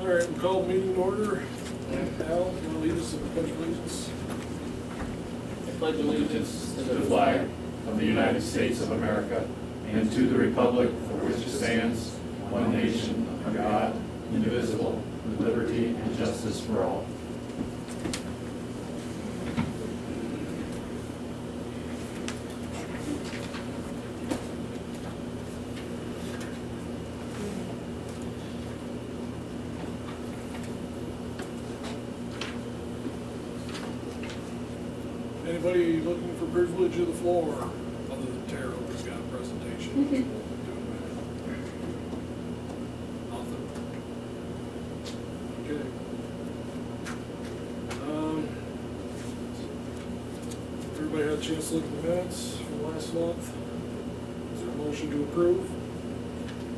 All right, we'll call the meeting to order. Al, you want to lead us in the pledge of allegiance? I pledge allegiance to the flag of the United States of America and to the republic for which it stands, one nation, under God, indivisible, with liberty and justice for all. Anybody looking for privilege of the floor, other than Tara, who's got a presentation? Nothing? Okay. Everybody had a chance to look at the minutes from last month? Is there a motion to approve?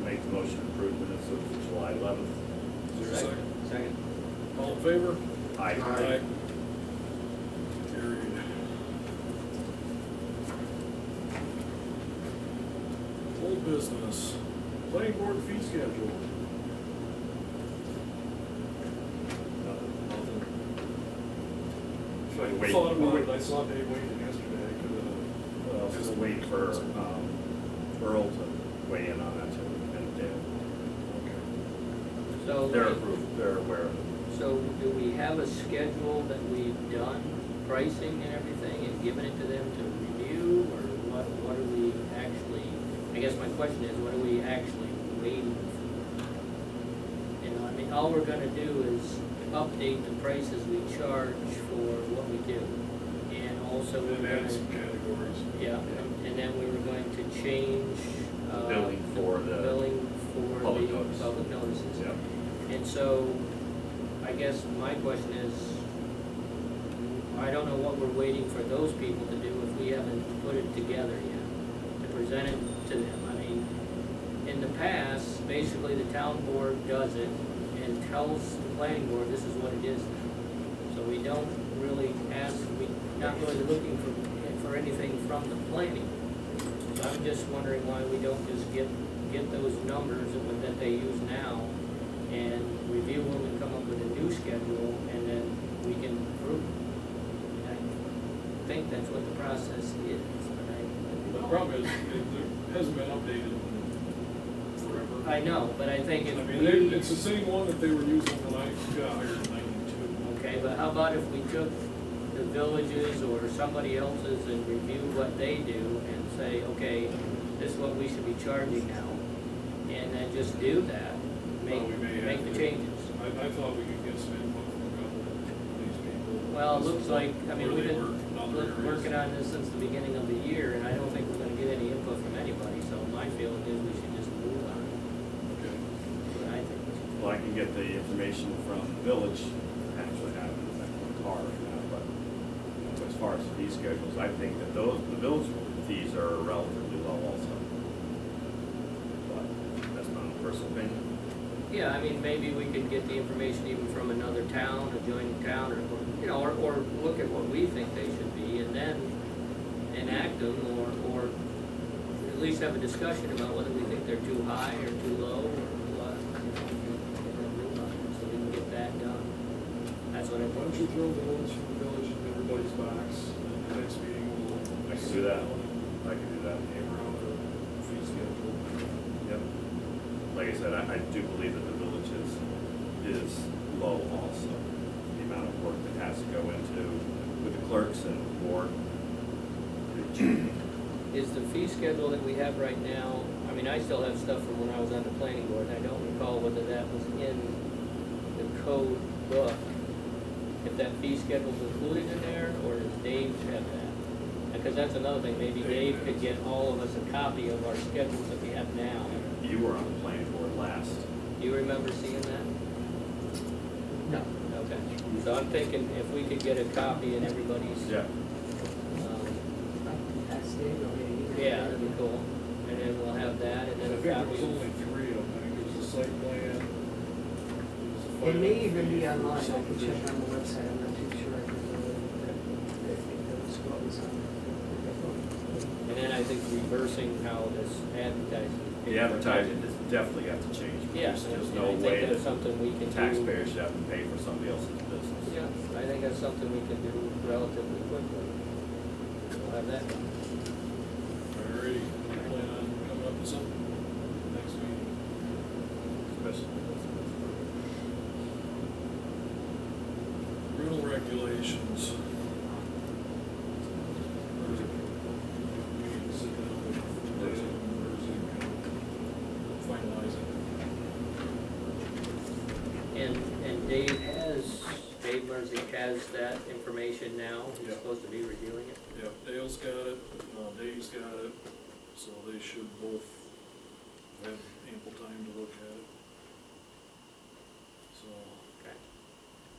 Make the motion to approve minutes of July 11th. Is there a second? Second. All in favor? Aye. Carried. Old business, planning board fee schedule. Should I thought about it, I saw Dave waiting yesterday, Just wait for Earl to weigh in on that too, and Dale. So, They're approved, they're aware of it. so do we have a schedule that we've done, pricing and everything, and given it to them to review, or what are we actually, I guess my question is, what are we actually waiting for? You know, I mean, all we're gonna do is update the prices we charge for what we do. And also we're and add gonna, some categories. yeah, and then we were going to change, Billing for the billing for public the notice. public notices. Yeah. And so, I guess my question is, I don't know what we're waiting for those people to do if we haven't put it together yet, to present it to them. I mean, in the past, basically the town board does it and tells the planning board this is what it is now. So we don't really ask, we're not really looking for anything from the planning. So I'm just wondering why we don't just get those numbers that they use now and review them and come up with a new schedule, and then we can approve them. I think that's what the process is, The problem is, it hasn't been updated forever. I know, but I think if I mean, we, it's the same one that they were using when I got hired in '92. okay, but how about if we took the villages or somebody else's and review what they do and say, okay, this is what we should be charging now, and then just do that, make the changes. I thought we could get some input from a couple of these people. Well, it looks like, I mean, Where we've they been work in other areas. working on this since the beginning of the year, and I don't think we're gonna get any input from anybody, so my feeling is we should just move on. Okay. That's what I think. Well, I can get the information from the village, actually have it in my car right now, but as far as fee schedules, I think that the village fees are relatively low also. But that's my own personal opinion. Yeah, I mean, maybe we could get the information even from another town, adjoining town, or, you know, or look at what we think they should be, and then enact them, or at least have a discussion about whether we think they're too high or too low, or what, so we can get that done. That's what I Why don't you throw the ones from the village in everybody's box, and the next meeting we'll. I can do that. I can do that. Around the fee schedule. Yep. Like I said, I do believe that the village is low also. The amount of work that has to go into with the clerks and the board. Is the fee schedule that we have right now, I mean, I still have stuff from when I was on the planning board, and I don't recall whether that was in the code book. If that fee schedule's included in there, or does Dave have that? Because that's another thing, maybe Dave could get all of us a copy of our schedules that we have now. You were on the planning board last. Do you remember seeing that? No. Okay, so I'm thinking if we could get a copy in everybody's. Yeah. Yeah, that'd be cool, and then we'll have that, and I then a think there copy was of. only three of them, I think it was the site plan. It may even be online, I can check on the website, I'm not too sure. I think that's what was on And then I think reversing how this advertising. The advertising is definitely have to change. Yeah, There's and no I think way that's that something we can do. taxpayers should have to pay for somebody else's business. Yeah, I think that's something we can do relatively quickly. We'll have that done. Alrighty, you plan on coming up with something next meeting? Especially Rental regulations. Where's it? We need to sit down with Dave, where's it, finalize it. And Dave Mersey has that information now, he's Yeah. supposed to be reviewing it. Yep, Dale's got it, Dave's got it, so they should both have ample time to look at it. So, Okay.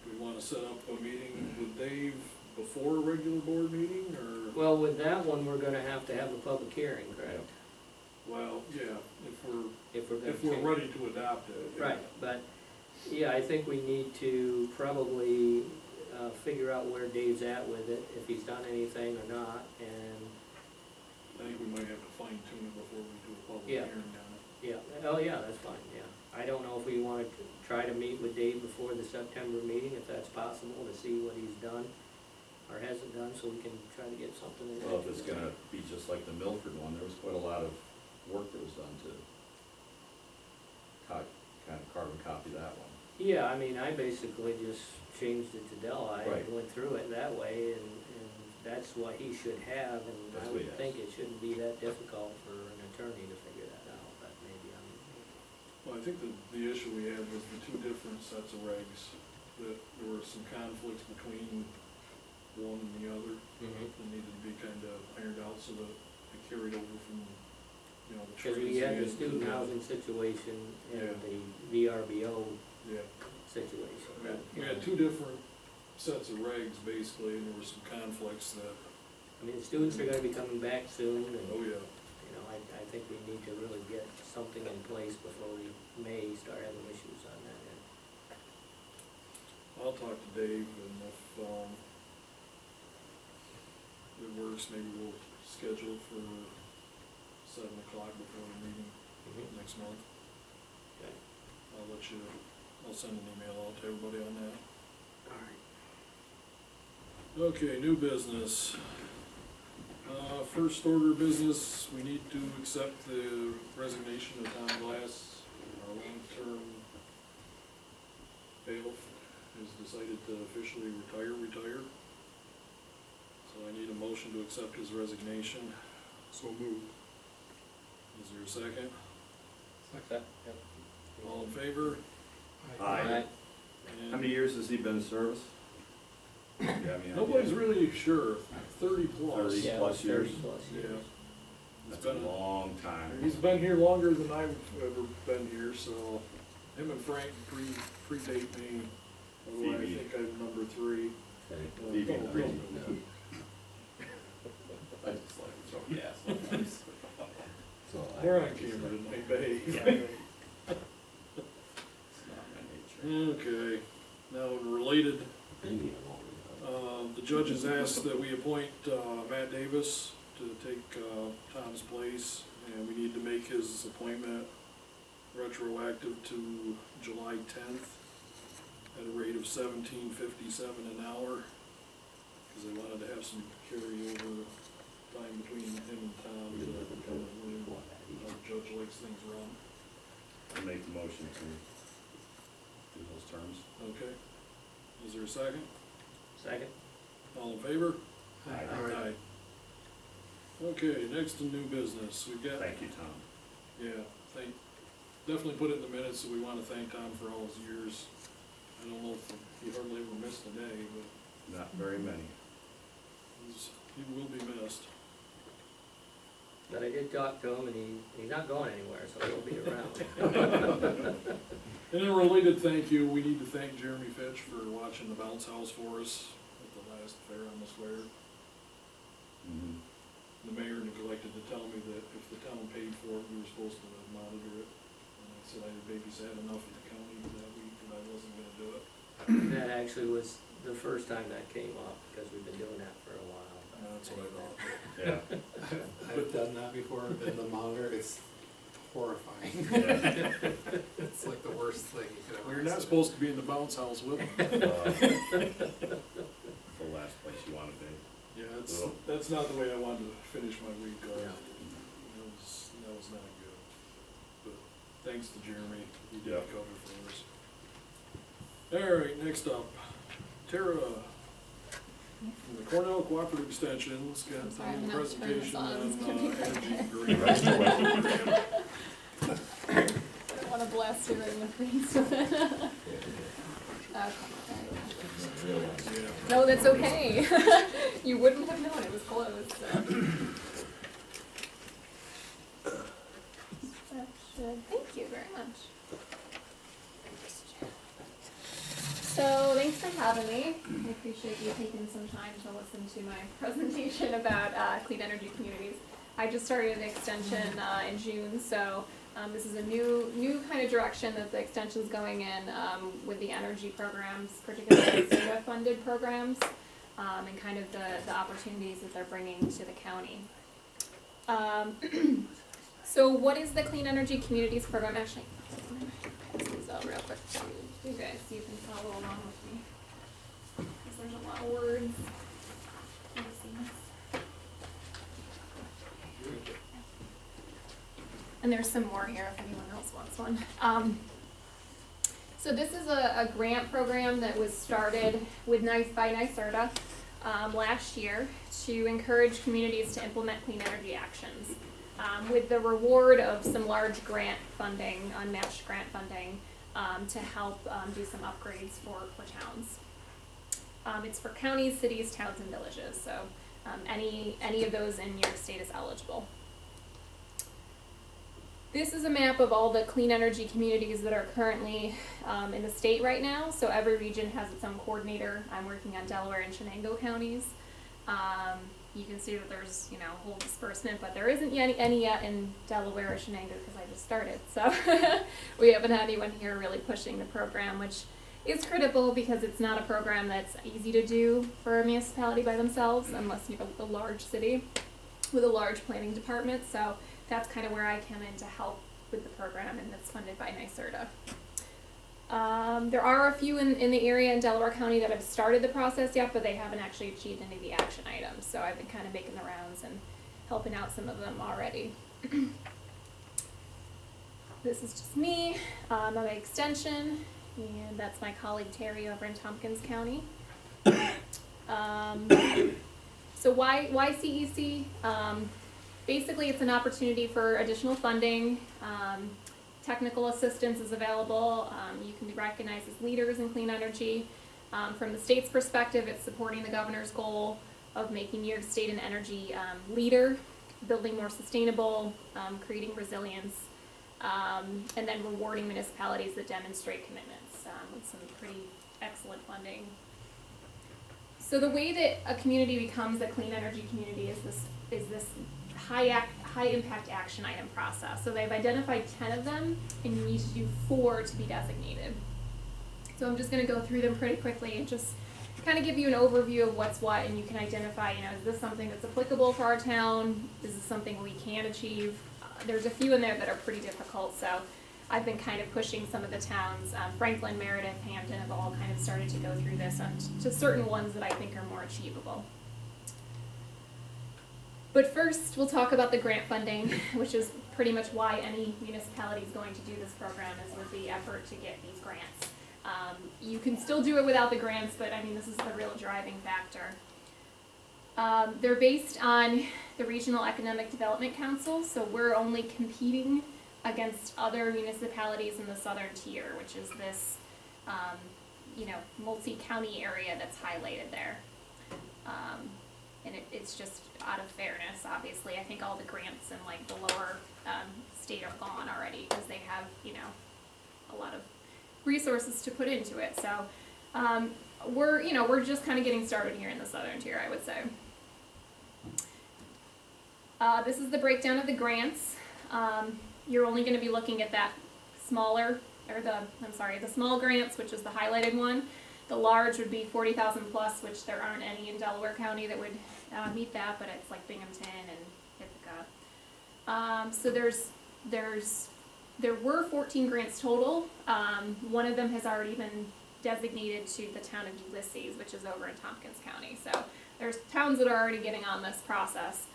do we wanna set up a meeting with Dave before a regular board meeting, or? Well, with that one, we're gonna have to have a public hearing, correct? Well, yeah, if we're If we're gonna change. ready to adopt it. yeah. Right, but, yeah, I think we need to probably, figure out where Dave's at with it, if he's done anything or not, and, I think we might have to fine tune it before we do a public Yeah. hearing on it. yeah, oh, yeah, that's fine, yeah. I don't know if we wanna try to meet with Dave before the September meeting, if that's possible, to see what he's done or hasn't done, so we can try to get something in. Well, if it's gonna be just like the Milford one, there was quite a lot of work that was done to kind of carbon copy that one. Yeah, I mean, I basically just changed it to Delhi Right. and went through it that way, and that's what he should have, and That's I what he would has. think it shouldn't be that difficult for an attorney to figure that out, but maybe I'm. Well, I think the issue we had was the two different sets of regs, that there were some conflicts between one and the other that needed to be kind of ironed out so that it carried over from, the Cause we had the transient to student housing situation and Yeah. the VRBO Yeah, situation. we had two different sets of regs basically, and there were some conflicts that, I mean, the students are gonna be coming back soon, and, oh yeah. I think we need to really get something in place before we may start having issues on that end. I'll talk to Dave, and if, it works, maybe we'll schedule it for 7 o'clock before the meeting next month. Okay. I'll send an email out to everybody on that. Alright. Okay, new business. First order of business, we need to accept the resignation of Tom Glass, our long-term bailiff, has decided to officially retire. So I need a motion to accept his resignation. So moved. Is there a second? Second. Yep. All in favor? Aye. And How many years has he been in service? Do you have any idea? nobody's really sure, 30 plus. 30. Yeah, Plus years. 30 plus Yeah. years. That's a long time. He's been here longer than I've ever been here, so him and Frank predate me. Although I Phoebe. think I'm number 3. Phoebe and No, Phoebe. no. I just like to throw gas on things. We're on camera tonight, behave. Yeah. It's not my nature. Okay, now in related, the judge has asked that we appoint Matt Davis to take Tom's place, and we need to make his appointment retroactive to July 10th at a rate of $17.57 an hour, because they wanted to have some carryover time between him and Tom to kind of learn how the judge likes things run. I make the motion to do those terms. Okay, is there a second? Second? All in favor? Aye. Okay, next to new business, we've got, Thank you, Tom. yeah, definitely put it in the minutes that we wanna thank Tom for all his years. I don't know if he hardly ever missed a day, but Not very many. he will be missed. But I did talk to him, and he's not going anywhere, so he'll be around. And a related thank you, we need to thank Jeremy Fitch for watching the bounce house for us at the last fair on the square. Mhm. The mayor neglected to tell me that if the town paid for it, we were supposed to monitor it. And I said I had babysat enough at the county that week, and I wasn't gonna do it. That actually was the first time that came up, because we've been doing that for a while. but That's what I thought. Yeah. I've done that before in the monitor, it's horrifying. Yeah. It's like the worst thing you could ever. Well, you're not consider. supposed to be in the bounce house with them. The last place you wanna be. Yeah, Ugh. that's not the way I wanted to finish my week. Yeah. That was not good. But thanks to Jeremy, he did Yeah. cover for us. All right, next up, Tara from the Cornell Cooperative Extension's got I'm sorry, a I'm gonna have to turn this presentation on. on It's gonna be energy quiet. agreements. I don't wanna blast you right in the face with it. Okay. No, that's okay. You wouldn't have known it was closed, so. That should, thank you very much. So, thanks for having me. I appreciate you taking some time to listen to my presentation about clean energy communities. I just started an extension in June, so this is a new kind of direction that the extension's going in with the energy programs, particularly SEDA-funded programs, and kind of the opportunities that they're bringing to the county. So what is the Clean Energy Communities Program? Actually, I'm gonna pass these out real quick to you guys so you can follow along with me. Because there's a lot of words. Let me see this. And there's some more here if anyone else wants one. So this is a grant program that was started with by NYSERDA last year to encourage communities to implement clean energy actions, with the reward of some large grant funding, unmatched grant funding, to help do some upgrades for towns. It's for counties, cities, towns, and villages, so any of those in New York State is eligible. This is a map of all the clean energy communities that are currently in the state right now. So every region has its own coordinator. I'm working on Delaware and Shenango counties. You can see that there's, a whole disbursement, but there isn't any yet in Delaware or Shenango because I just started. So we haven't had anyone here really pushing the program, which is critical because it's not a program that's easy to do for a municipality by themselves unless you're a large city with a large planning department. So that's kind of where I come in to help with the program, and it's funded by NYSERDA. There are a few in the area in Delaware County that have started the process yet, but they haven't actually achieved any of the action items. So I've been kind of making the rounds and helping out some of them already. This is just me. I'm an extension, and that's my colleague Terry over in Tompkins County. So why CEC? Basically, it's an opportunity for additional funding. Technical assistance is available. You can be recognized as leaders in clean energy. From the state's perspective, it's supporting the governor's goal of making New York State an energy leader, building more sustainable, creating resilience, and then rewarding municipalities that demonstrate commitments with some pretty excellent funding. So the way that a community becomes a clean energy community is this high impact action item process. So they've identified 10 of them, and you need to do 4 to be designated. So I'm just going to go through them pretty quickly and just kind of give you an overview of what's what, and you can identify, is this something that's applicable for our town? Is this something we can achieve? There's a few in there that are pretty difficult, so I've been kind of pushing some of the towns. Franklin, Meredith, Hampton have all kind of started to go through this to certain ones that I think are more achievable. But first, we'll talk about the grant funding, which is pretty much why any municipality is going to do this program, is with the effort to get these grants. You can still do it without the grants, but this is the real driving factor. They're based on the Regional Economic Development Council, so we're only competing against other municipalities in the southern tier, which is this, multi-county area that's highlighted there. And it's just out of fairness, obviously. I think all the grants in the lower state are gone already because they have, a lot of resources to put into it. So we're just kind of getting started here in the southern tier, I would say. This is the breakdown of the grants. You're only going to be looking at that the small grants, which is the highlighted one. The large would be 40,000 plus, which there aren't any in Delaware County that would meet that, but it's like Binghamton and Ithaca. So there's There were 14 grants total. One of them has already been designated to the town of Ulysses, which is over in Tompkins County. So there's towns that are already getting on this process.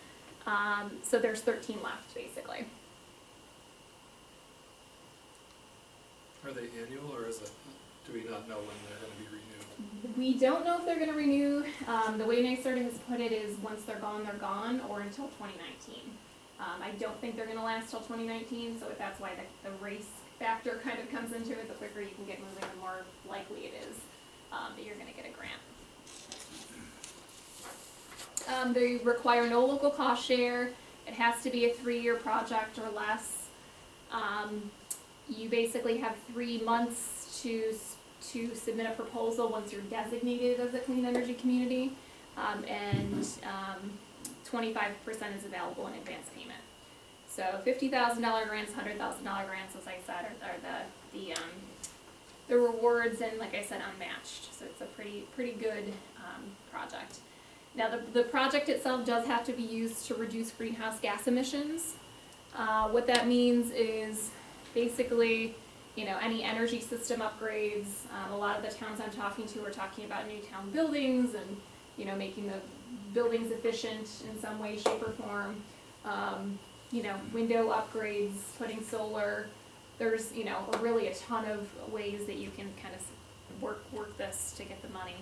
So there's 13 left, basically. Are they annual, or is it, do we not know when they're gonna be renewed? We don't know if they're gonna renew. The way NYSERDA has put it is once they're gone, or until 2019. I don't think they're gonna last till 2019, so that's why the race factor kind of comes into it. The quicker you can get moving, the more likely it is that you're gonna get a grant. They require no local cost share. It has to be a 3-year project or less. You basically have 3 months to submit a proposal once you're designated as a clean energy community, and 25% is available in advance payment. So $50,000 grants, $100,000 grants, as I said, are the rewards, and like I said, unmatched. So it's a pretty good project. Now the project itself does have to be used to reduce greenhouse gas emissions. What that means is basically, any energy system upgrades. A lot of the towns I'm talking to are talking about new town buildings and, making the buildings efficient in some way, shape, or form. Window upgrades, putting solar. There's, really a ton of ways that you can kind of work this to get the money.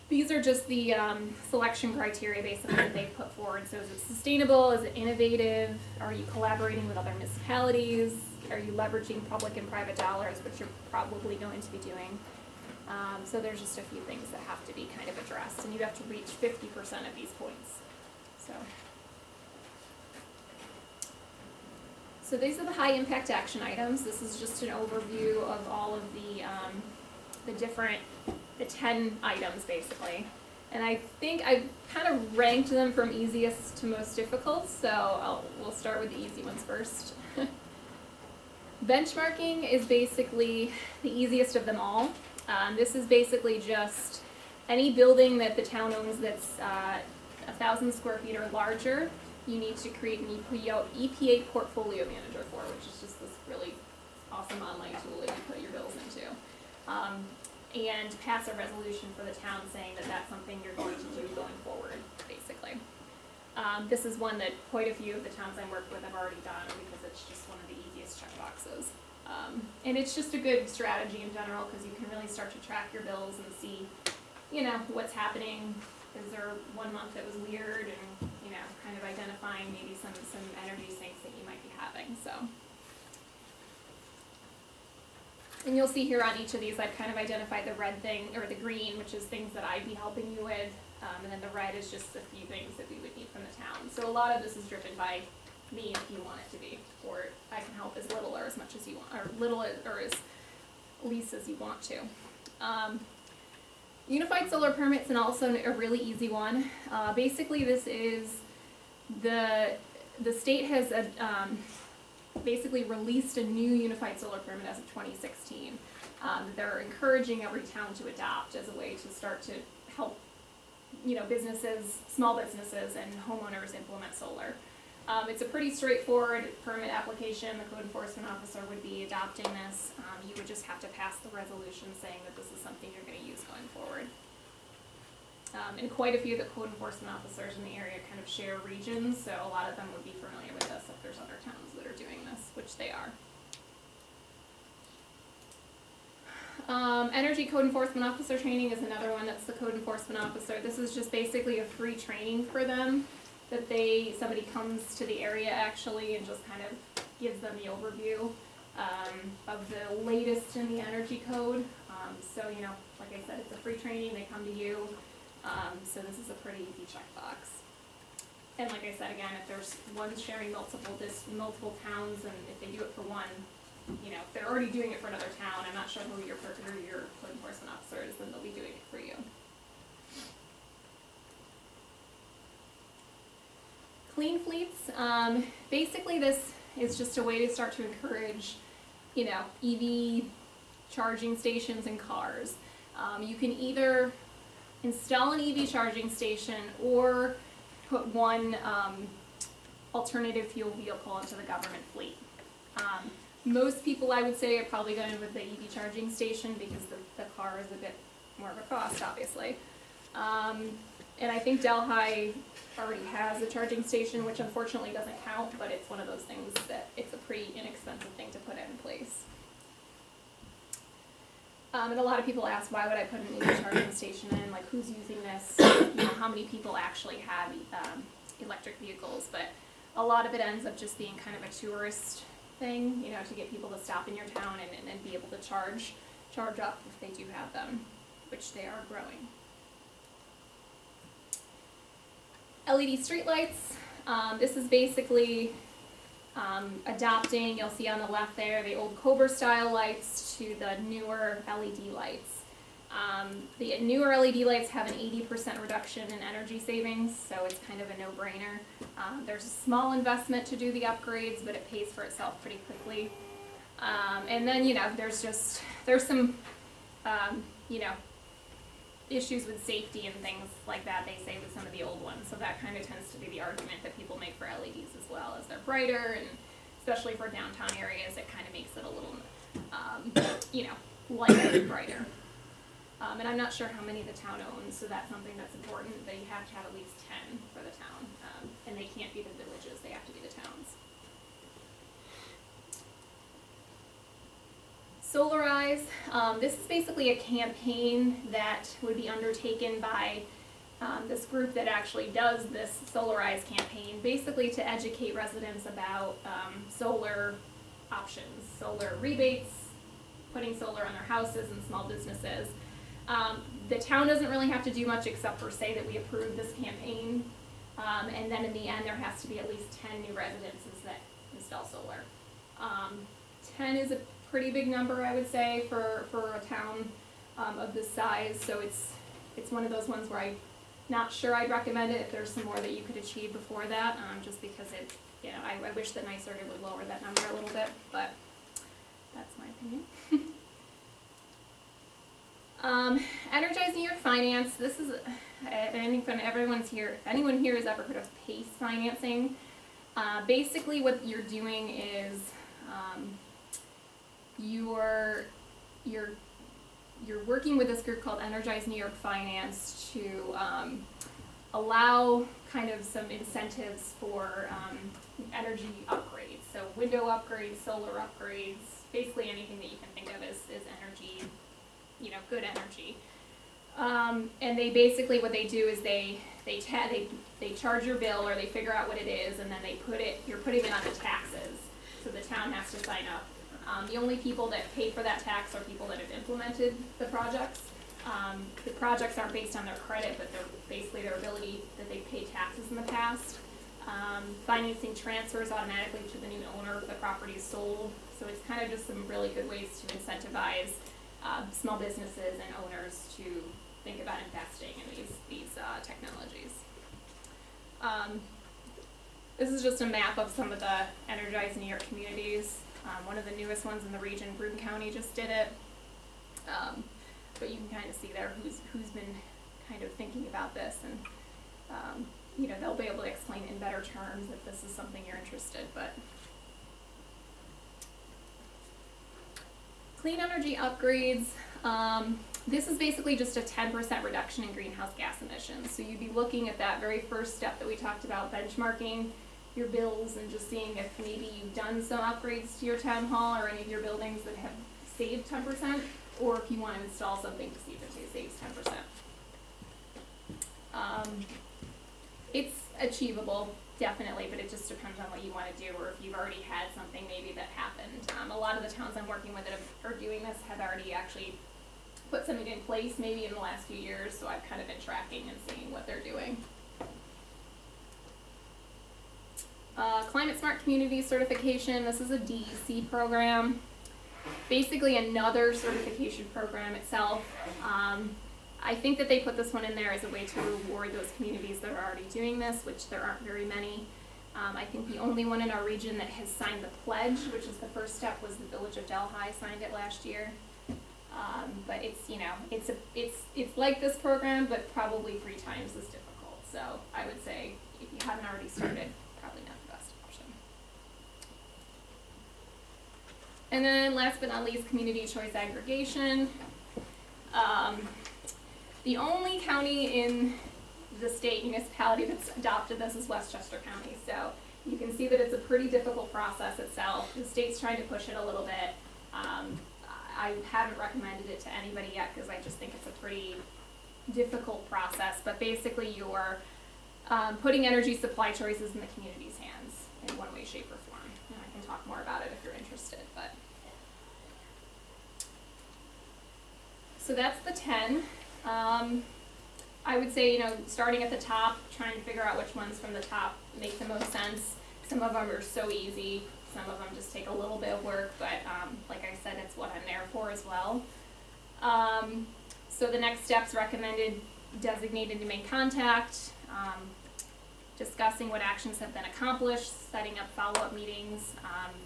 These are just the selection criteria basically that they've put forward. So is it sustainable? Is it innovative? Are you collaborating with other municipalities? Are you leveraging public and private dollars, which you're probably going to be doing? So there's just a few things that have to be kind of addressed, and you have to reach 50% of these points. So these are the high impact action items. This is just an overview of all of the 10 items basically. And I think I've kind of ranked them from easiest to most difficult, so we'll start with the easy ones first. Benchmarking is basically the easiest of them all. This is basically just any building that the town owns that's 1,000 square feet or larger, you need to create an EPA portfolio manager for, which is just this really awesome online tool that you put your bills into. And pass a resolution for the town saying that that's something you're going to do going forward, basically. This is one that quite a few of the towns I work with have already done because it's just one of the easiest check boxes. And it's just a good strategy in general because you can really start to track your bills and see, what's happening. Is there one month that was weird, and, kind of identifying maybe some energy sinks that you might be having, so. And you'll see here on each of these, I've kind of identified the red thing, or the green, which is things that I'd be helping you with, and then the red is just a few things that we would need from the town. So a lot of this is driven by me if you want it to be, or I can help as little or as much as you want, or or as least as you want to. Unified solar permits, and also a really easy one. Basically this is, the state has basically released a new unified solar permit as of 2016. They're encouraging every town to adopt as a way to start to help, businesses, small businesses and homeowners implement solar. It's a pretty straightforward permit application. The code enforcement officer would be adopting this. You would just have to pass the resolution saying that this is something you're going to use going forward. And quite a few of the code enforcement officers in the area kind of share regions, so a lot of them would be familiar with this if there's other towns that are doing this, which they are. Energy code enforcement officer training is another one. That's the code enforcement officer. This is just basically a free training for them that somebody comes to the area actually and just kind of gives them the overview of the latest in the energy code. So, like I said, it's a free training. They come to you. So this is a pretty easy checkbox. And like I said, again, if there's one sharing multiple towns, and if they do it for one, if they're already doing it for another town, I'm not sure who your code enforcement officer is, then they'll be doing it for you. Clean fleets, basically this is just a way to start to encourage, EV charging stations in cars. You can either install an EV charging station or put one alternative fuel vehicle into the government fleet. Most people, I would say, are probably going with the EV charging station because the car is a bit more of a cost, obviously. And I think Delhi already has a charging station, which unfortunately doesn't count, but it's one of those things that it's a pretty inexpensive thing to put in place. And a lot of people ask, why would I put an EV charging station in? Like, who's using this? You know, how many people actually have electric vehicles? But a lot of it ends up just being kind of a tourist thing, you know, to get people to stop in your town and be able to charge up if they do have them, which they are growing. LED streetlights. This is basically adopting, you'll see on the left there, the old Cobra style lights to the newer LED lights. The newer LED lights have an 80% reduction in energy savings, so it's kind of a no-brainer. There's a small investment to do the upgrades, but it pays for itself pretty quickly. And then, you know, there's some, you know, issues with safety and things like that, they say, with some of the old ones. So that kind of tends to be the argument that people make for LEDs as well, as they're brighter, and especially for downtown areas, it kind of makes it a little, you know, lighter and brighter. And I'm not sure how many the town owns, so that's something that's important, that you have to have at least 10 for the town. And they can't be the villages, they have to be the towns. Solarize. This is basically a campaign that would be undertaken by this group that actually does this Solarize campaign, basically to educate residents about solar options, solar rebates, putting solar on their houses and small businesses. The town doesn't really have to do much except for say that we approve this campaign, and then in the end there has to be at least 10 new residences that install solar. 10 is a pretty big number, I would say, for a town of this size, so it's one of those ones where I'm not sure I'd recommend it if there's some more that you could achieve before that, just because it, you know, I wish that NYSERDA would lower that number a little bit, but that's my opinion. Energize New York Finance. This is, everyone's here, if anyone here has ever heard of PACE financing, basically what you're doing is you're working with this group called Energize New York Finance to allow kind of some incentives for energy upgrades. So window upgrades, solar upgrades, basically anything that you can think of as energy, you know, good energy. And they basically, what they do is they charge your bill, or they figure out what it is, and then you're putting it on the taxes. So the town has to sign up. The only people that pay for that tax are people that have implemented the projects. The projects aren't based on their credit, but they're basically their ability that they paid taxes in the past. Financing transfers automatically to the new owner if the property is sold. So it's kind of just some really good ways to incentivize small businesses and owners to think about investing in these technologies. This is just a map of some of the Energize New York communities. One of the newest ones in the region, Broome County, just did it. But you can kind of see there who's been kind of thinking about this, and you know, they'll be able to explain in better terms if this is something you're interested. But clean energy upgrades. This is basically just a 10% reduction in greenhouse gas emissions. So you'd be looking at that very first step that we talked about, benchmarking your bills and just seeing if maybe you've done some upgrades to your town hall or any of your buildings that have saved 10%, or if you want to install something to see if it saves 10%. It's achievable, definitely, but it just depends on what you want to do, or if you've already had something maybe that happened. A lot of the towns I'm working with that are doing this have already actually put something in place maybe in the last few years, so I've kind of been tracking and seeing what they're doing. Climate Smart Community Certification. This is a DEC program. Basically another certification program itself. I think that they put this one in there as a way to reward those communities that are already doing this, which there aren't very many. I think the only one in our region that has signed the pledge, which is the first step, was the Village of Delhi, signed it last year. But it's, you know, it's like this program, but probably 3 times as difficult. So I would say if you haven't already started, probably not the best option. And then last but not least, community choice aggregation. The only county in the state municipality that's adopted this is Westchester County, so you can see that it's a pretty difficult process itself. The state's trying to push it a little bit. I haven't recommended it to anybody yet because I just think it's a pretty difficult process, but basically you're putting energy supply choices in the community's hands in one way, shape, or form. And I can talk more about it if you're interested, but. So that's the 10. I would say, starting at the top, trying to figure out which ones from the top make the most sense. Some of them are so easy, some of them just take a little bit of work, but like I said, it's what I'm there for as well. So the next steps recommended: designated to make contact, discussing what actions have been accomplished, setting up follow-up meetings,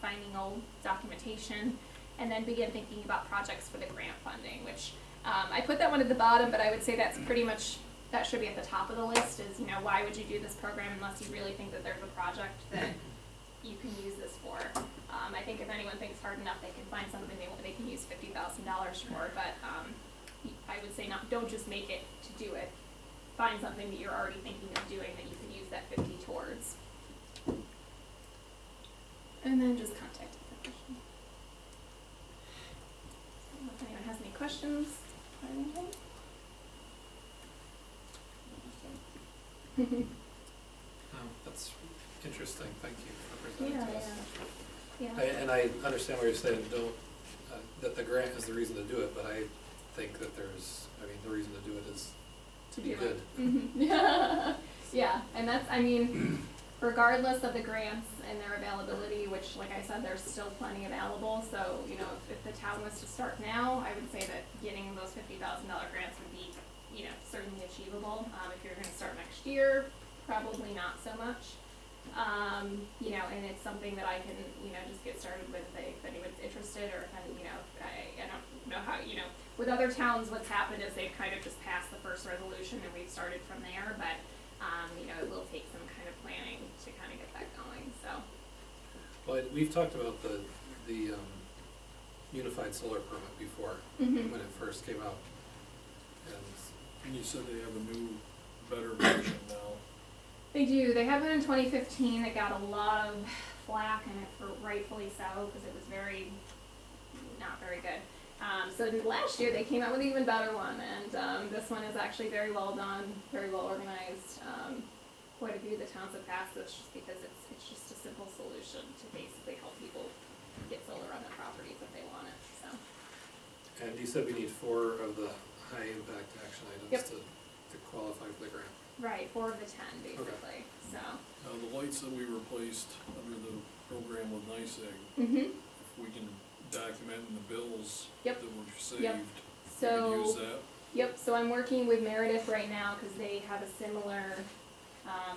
finding old documentation, and then begin thinking about projects for the grant funding, which I put that one at the bottom, but I would say that's pretty much, that should be at the top of the list, is, why would you do this program unless you really think that there's a project that you can use this for. I think if anyone thinks hard enough, they can find something they can use $50,000 for, but I would say don't just make it to do it. Find something that you're already thinking of doing that you could use that 50 towards. And then just contact information. I don't know if anyone has any questions or anything. That's interesting, thank you for presenting Yeah, to us. yeah. And I understand what you're saying, that the grant is the reason to do it, but I think that the reason to do it is to be good. Mhm. Yeah, and that's, regardless of the grants and their availability, which, like I said, there's still plenty available, so, if the town was to start now, I would say that getting those $50,000 grants would be, certainly achievable. If you're gonna start next year, probably not so much. And it's something that I can, just get started with if anyone's interested, or if I don't know how, with other towns, what's happened is they've kind of just passed the first resolution and we've started from there, but, it will take some kind of planning to kind of get that going, so. Well, we've talked about the unified solar permit before, Mhm. when it first came out. And you said they have a new, better version now. They do. They have it in 2015. It got a lot of flack, and rightfully so, because it was not very good. So last year they came out with an even better one, and this one is actually very well done, very well organized. Quite a few of the towns have passed this just because it's just a simple solution to basically help people get solar on their properties if they want it. So. And you said we need 4 of the high impact action items Yep. to qualify for the grant. Right, 4 of the 10 basically. So. The lights that we replaced under the program with NICEAG, Mhm. if we can document in the bills Yep. that were saved, Yep. we So. can use that. Yep, so I'm working with Meredith right now because they have a similar,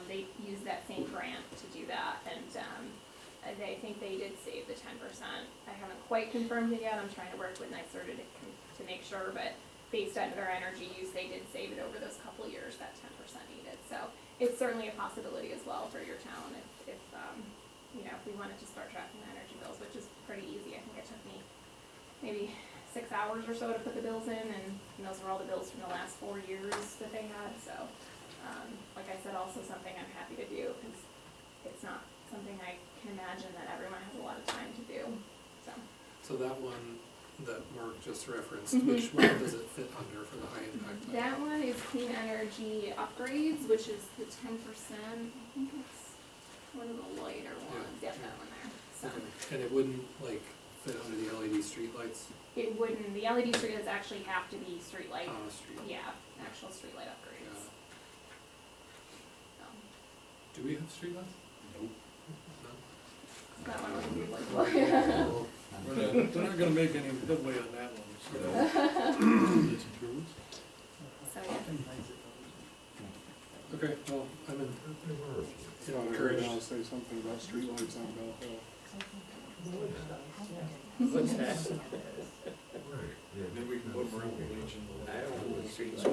they use that same grant to do that, and I think they did save the 10%. I haven't quite confirmed it yet. I'm trying to work with NYSERDA to make sure, but based on their energy use, they did save it over those couple years, that 10% needed. So it's certainly a possibility as well for your town if we wanted to start tracking the energy bills, which is pretty easy. I think it took me maybe 6 hours or so to put the bills in, and those were all the bills from the last 4 years that they had. So, like I said, also something I'm happy to do, because it's not something I can imagine that everyone has a lot of time to do. So that one that Mark just referenced, Mhm. which one does it fit under for the high impact item? That one is clean energy upgrades, which is the 10%. I think it's one of the lighter ones. Yep, that one there. So. Okay. And it wouldn't fit under the LED streetlights It wouldn't. The LED streetlights actually have to be streetlight. on the street? Yeah, actual streetlight upgrades. Yeah. So, Do we have streetlights? Nope. No? that one would be like, well, We're not gonna make any headway on that one, so. so yeah. Okay, well, I'm Encouraged. I'll say something about streetlights on Bell Hill. What's that? Maybe we can put them around the Legion. I don't know the streets.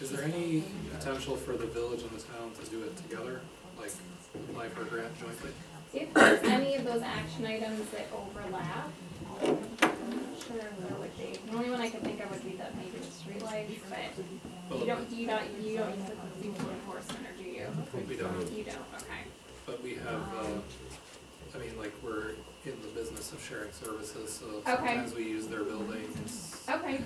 Is there any potential for the village and the town to do it together, like apply for a grant jointly? If there's any of those action items that overlap, I'm not sure if there would be. The only one I could think of would be the, maybe the streetlights, but you don't use the consumer enforcement, or do you? We don't, You don't, okay. but we have, I mean, like, we're in the business of sharing services, so Okay. sometimes we use their buildings. Okay. and